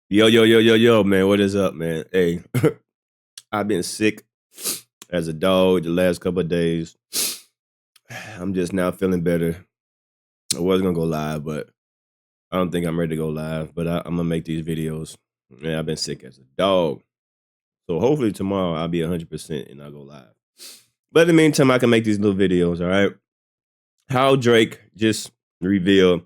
Yo, man. What is up, man? Hey, I've been sick as a dog the last couple of days. I'm just now feeling better. I was gonna go live, but I don't think I'm ready to go live. But I'm gonna make these videos. Man, I've been sick as a dog. So hopefully tomorrow I'll be 100% and I'll go live. But in the meantime, I can make these little videos, all right? How Drake just revealed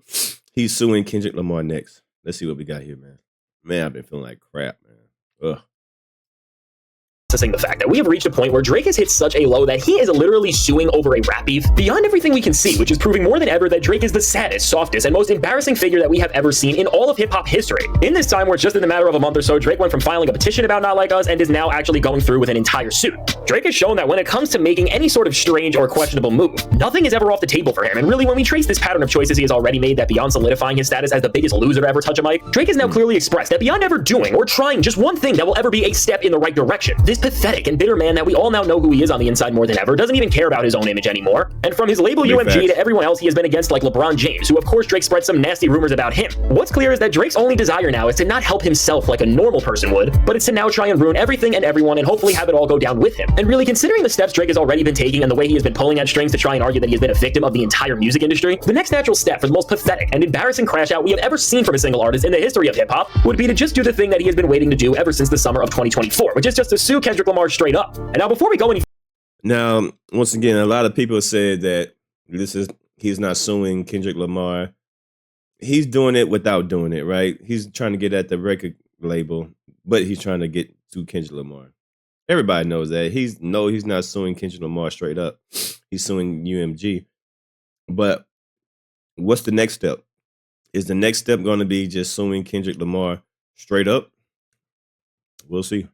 he's suing Kendrick Lamar next. Let's see what we got here, man. Man, I've been feeling like crap, man. Ugh. The fact that we have reached a point where Drake has hit such a low that he is literally suing over a rap beef beyond everything we can see, which is proving more than ever that Drake is the saddest, softest, and most embarrassing figure that we have ever seen in all of hip-hop history. In this time where just in the matter of a month or so, Drake went from filing a petition about Not Like Us and is now actually going through with an entire suit. Drake has shown that when it comes to making any sort of strange or questionable move, nothing is ever off the table for him, and really when we trace this pattern of choices he has already made that beyond solidifying his status as the biggest loser to ever touch a mic, Drake has now clearly expressed that beyond ever doing or trying just one thing that will ever be a step in the right direction, this pathetic and bitter man that we all now know who he is on the inside more than ever doesn't even care about his own image anymore. And from his label UMG to everyone else he has been against like LeBron James, who of course Drake spread some nasty rumors about him. What's clear is that Drake's only desire now is to not help himself like a normal person would, but it's to now try and ruin everything and everyone and hopefully have it all go down with him. And really considering the steps Drake has already been taking and the way he has been pulling at strings to try and argue that he has been a victim of the entire music industry, the next natural step for the most pathetic and embarrassing crash out we have ever seen from a single artist in the history of hip hop would be to just do the thing that he has been waiting to do ever since the summer of 2024, which is just to sue Kendrick Lamar straight up. And now before we go any Now, once again, a lot of people said that he's not suing Kendrick Lamar. He's doing it without doing it, right? He's trying to get at the record label, but he's trying to get to Kendrick Lamar. Everybody knows that. He's not suing Kendrick Lamar straight up. He's suing UMG. But what's the next step? Is the next step going to be just suing Kendrick Lamar straight up? We'll see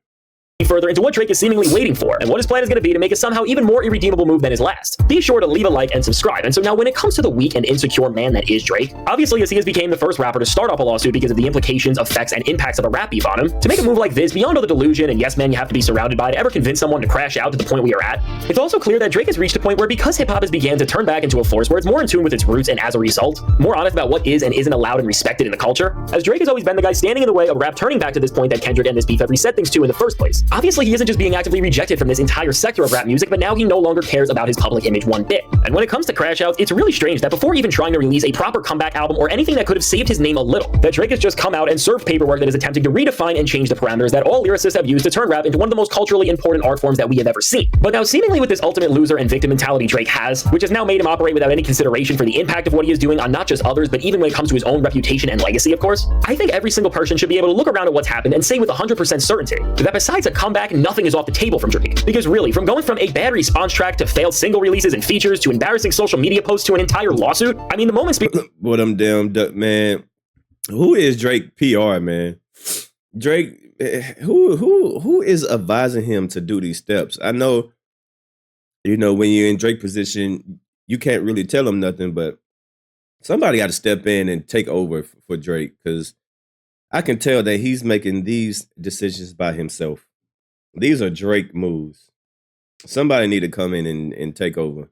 further into what Drake is seemingly waiting for and what his plan is going to be to make a somehow even more irredeemable move than his last. Be sure to leave a like and subscribe. And so now when it comes to the weak and insecure man that is Drake, obviously as he has become the first rapper to start off a lawsuit because of the implications, effects, and impacts of a rap beef on him, to make a move like this beyond all the delusion and yes man you have to be surrounded by to ever convince someone to crash out to the point we are at, it's also clear that Drake has reached a point where because hip-hop has began to turn back into a force where it's more in tune with its roots and as a result, more honest about what is and isn't allowed and respected in the culture, as Drake has always been the guy standing in the way of rap turning back to this point that Kendrick and this beef have reset things to in the first place. Obviously he isn't just being actively rejected from this entire sector of rap music, but now he no longer cares about his public image one bit. And when it comes to crash outs, it's really strange that before even trying to release a proper comeback album or anything that could have saved his name a little, that Drake has just come out and served paperwork that is attempting to redefine and change the parameters that all lyricists have used to turn rap into one of the most culturally important art forms that we have ever seen. But now seemingly with this ultimate loser and victim mentality Drake has, which has now made him operate without any consideration for the impact of what he is doing on not just others, but even when it comes to his own reputation and legacy, of course, I think every single person should be able to look around at what's happened and say with 100% certainty that besides a comeback, nothing is off the table from Drake. Because really, from going from a bad response track to failed single releases and features to embarrassing social media posts to an entire lawsuit, I mean, the moment what I'm damn man. Who is Drake PR, man? Drake, who is advising him to do these steps? I know, when you're in Drake position, you can't really tell him nothing, but somebody got to step in and take over for Drake because I can tell that he's making these decisions by himself. These are Drake moves. Somebody need to come in and take over.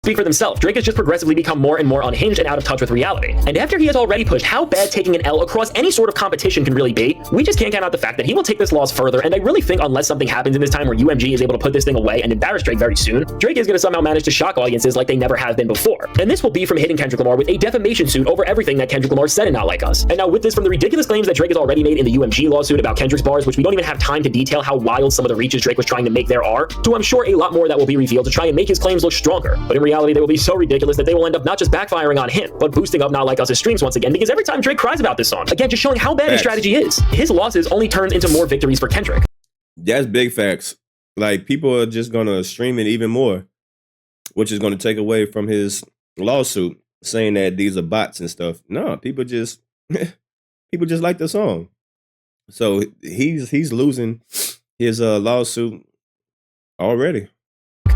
Speak for themselves. Drake has just progressively become more and more unhinged and out of touch with reality. And after he has already pushed how bad taking an L across any sort of competition can really be, we just can't count out the fact that he will take this loss further, and I really think unless something happens in this time where UMG is able to put this thing away and embarrass Drake very soon, Drake is going to somehow manage to shock audiences like they never have been before. And this will be from hitting Kendrick Lamar with a defamation suit over everything that Kendrick Lamar said in Not Like Us. And now with this from the ridiculous claims that Drake has already made in the UMG lawsuit about Kendrick's bars, which we don't even have time to detail how wild some of the reaches Drake was trying to make there are, to I'm sure a lot more that will be revealed to try and make his claims look stronger. But in reality, they will be so ridiculous that they will end up not just backfiring on him, but boosting up Not Like Us' streams once again, because every time Drake cries about this song, again, just showing how bad his strategy is, his losses only turns into more victories for Kendrick. That's big facts. Like, people are just going to stream it even more, which is going to take away from his lawsuit, saying that these are bots and stuff. No, people just like the song. So he's losing his lawsuit already.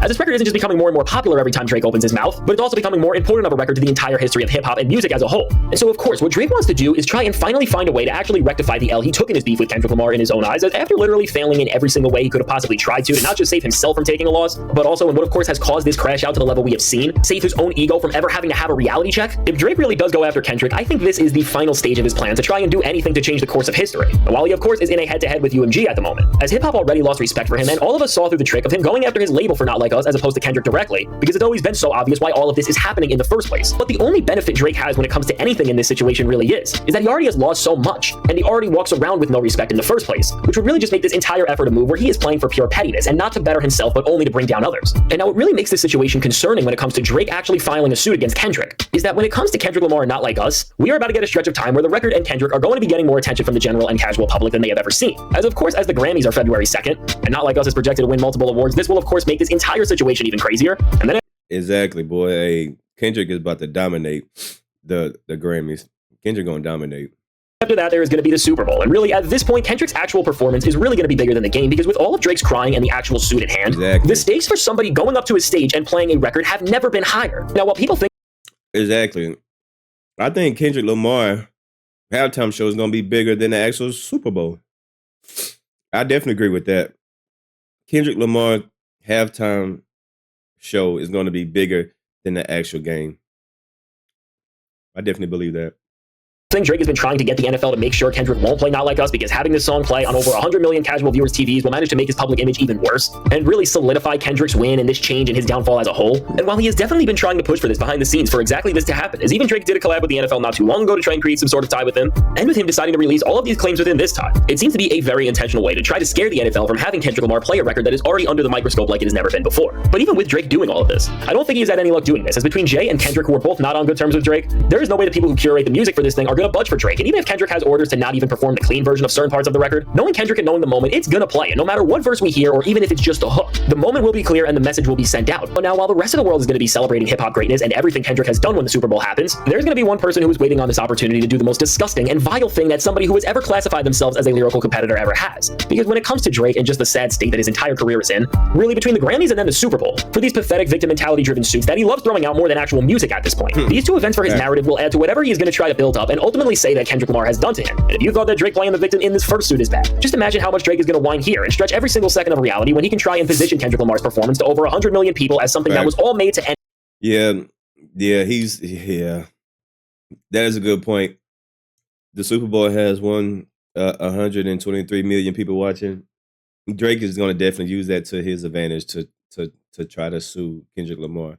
as this record isn't just becoming more and more popular every time Drake opens his mouth, but it's also becoming more important of a record to the entire history of hip-hop and music as a whole. And so, of course, what Drake wants to do is try and finally find a way to actually rectify the L he took in his beef with Kendrick Lamar in his own eyes, after literally failing in every single way he could have possibly tried to not just save himself from taking a loss, but also, and what of course has caused this crash out to the level we have seen, save his own ego from ever having to have a reality check. If Drake really does go after Kendrick, I think this is the final stage of his plan to try and do anything to change the course of history. And while he of course is in a head-to-head with UMG at the moment, as hip-hop already lost respect for him, and all of us saw through the trick of him going after his label for Not Like Us as opposed to Kendrick directly, because it's always been so obvious why all of this is happening in the first place. But the only benefit Drake has when it comes to anything in this situation really is that he already has lost so much, and he already walks around with no respect in the first place, which would really just make this entire effort a move where he is playing for pure pettiness and not to better himself but only to bring down others. And now what really makes this situation concerning when it comes to Drake actually filing a suit against Kendrick is that when it comes to Kendrick Lamar and Not Like Us, we are about to get a stretch of time where the record and Kendrick are going to be getting more attention from the general and casual public than they have ever seen. As of course, as the Grammys are February 2nd, and Not Like Us is projected to win multiple awards, this will of course make this entire situation even crazier. And then Exactly, boy. Hey, Kendrick is about to dominate the Grammys. Kendrick gonna dominate. after that, there is going to be the Super Bowl. And really, at this point, Kendrick's actual performance is really going to be bigger than the game, because with all of Drake's crying and the actual suit at hand, the stakes for somebody going up to his stage and playing a record have never been higher. Now, while people think... Exactly. I think Kendrick Lamar halftime show is going to be bigger than the actual Super Bowl. I definitely agree with that. Kendrick Lamar halftime show is going to be bigger than the actual game. I definitely believe that. Drake has been trying to get the NFL to make sure Kendrick won't play Not Like Us, because having this song play on over 100 million casual viewers' TVs will manage to make his public image even worse and really solidify Kendrick's win and this change in his downfall as a whole. And while he has definitely been trying to push for this behind the scenes for exactly this to happen, as even Drake did a collab with the NFL not too long ago to try and create some sort of tie with them, and with him deciding to release all of these claims within this time, it seems to be a very intentional way to try to scare the NFL from having Kendrick Lamar play a record that is already under the microscope like it has never been before. But even with Drake doing all of this, I don't think he's had any luck doing this, as between Jay and Kendrick, who are both not on good terms with Drake, there is no way the people who curate the music for this thing are going to budge for Drake. And even if Kendrick has orders to not even perform the clean version of certain parts of the record, knowing Kendrick and knowing the moment, it's gonna play. And no matter what verse we hear, or even if it's just a hook, the moment will be clear and the message will be sent out. But now, while the rest of the world is gonna be celebrating hip-hop greatness and everything Kendrick has done when the Super Bowl happens, there's gonna be one person who is waiting on this opportunity to do the most disgusting and vile thing that somebody who has ever classified themselves as a lyrical competitor ever has. Because when it comes to Drake and just the sad state that his entire career is in, really between the Grammys and then the Super Bowl, for these pathetic victim mentality-driven suits that he loves throwing out more than actual music at this point, these two events for his narrative will add to whatever he is gonna try to build up and ultimately say that Kendrick Lamar has done to him. And if you thought that Drake playing the victim in this first suit is bad, just imagine how much Drake is going to whine here and stretch every single second of reality when he can try and position Kendrick Lamar's performance to over 100 million people as something that was all made to end. Yeah, that is a good point. The Super Bowl has 123 million people watching. Drake is going to definitely use that to his advantage to try to sue Kendrick Lamar.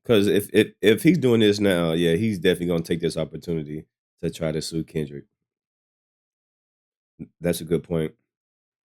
Because if he's doing this now, yeah, he's definitely going to take this opportunity to try to sue Kendrick. That's a good point.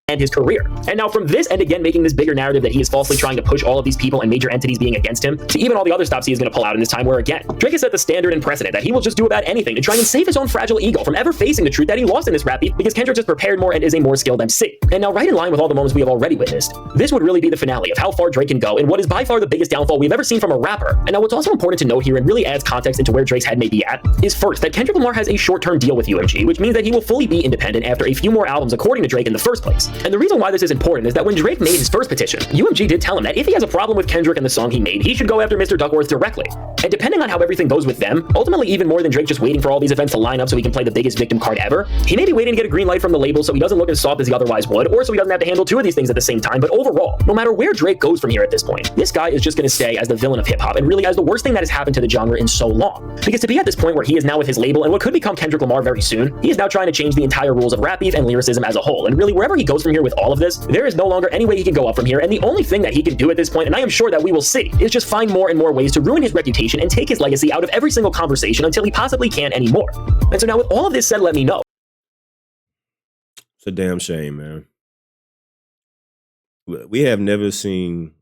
And his career. And now from this, and again making this bigger narrative that he is falsely trying to push all of these people and major entities being against him, to even all the other stops he is going to pull out in this time, where again, Drake has set the standard and precedent that he will just do about anything to try and save his own fragile ego from ever facing the truth that he lost in this rap beef, because Kendrick just prepared more and is a more skilled MC. And now, right in line with all the moments we have already witnessed, this would really be the finale of how far Drake can go in what is by far the biggest downfall we've ever seen from a rapper. And now what's also important to note here, and really adds context into where Drake's head may be at, is first that Kendrick Lamar has a short-term deal with UMG, which means that he will fully be independent after a few more albums according to Drake in the first place. And the reason why this is important is that when Drake made his first petition, UMG did tell him that if he has a problem with Kendrick and the song he made, he should go after Mr. Duckworth directly. And depending on how everything goes with them, ultimately even more than Drake just waiting for all these events to line up so he can play the biggest victim card ever, he may be waiting to get a green light from the label so he doesn't look as soft as he otherwise would, or so he doesn't have to handle two of these things at the same time. But overall, no matter where Drake goes from here at this point, this guy is just going to stay as the villain of hip-hop, and really as the worst thing that has happened to the genre in so long. Because to be at this point where he is now with his label and what could become Kendrick Lamar very soon, he is now trying to change the entire rules of rap beef and lyricism as a whole. And really, wherever he goes from here with all of this, there is no longer any way he can go up from here, and the only thing that he can do at this point, and I am sure that we will see, is just find more and more ways to ruin his reputation and take his legacy out of every single conversation until he possibly can't anymore. And so now with all of this said, let me know. It's a damn shame, man. We have never seen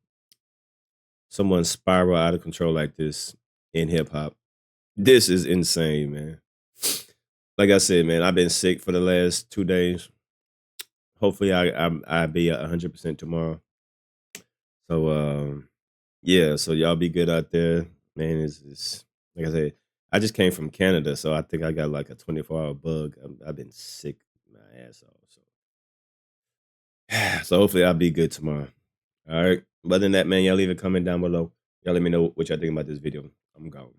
someone spiral out of control like this in hip-hop. This is insane, man. Like I said, man, I've been sick for the last 2 days. Hopefully I'll be at 100% tomorrow. So, yeah, so y'all be good out there. Man, it's like I said, I just came from Canada, so I think I got like a 24-hour bug. I've been sick my ass off. So hopefully I'll be good tomorrow. All right. Other than that, man, y'all leave a comment down below. Y'all let me know what y'all think about this video. I'm gone.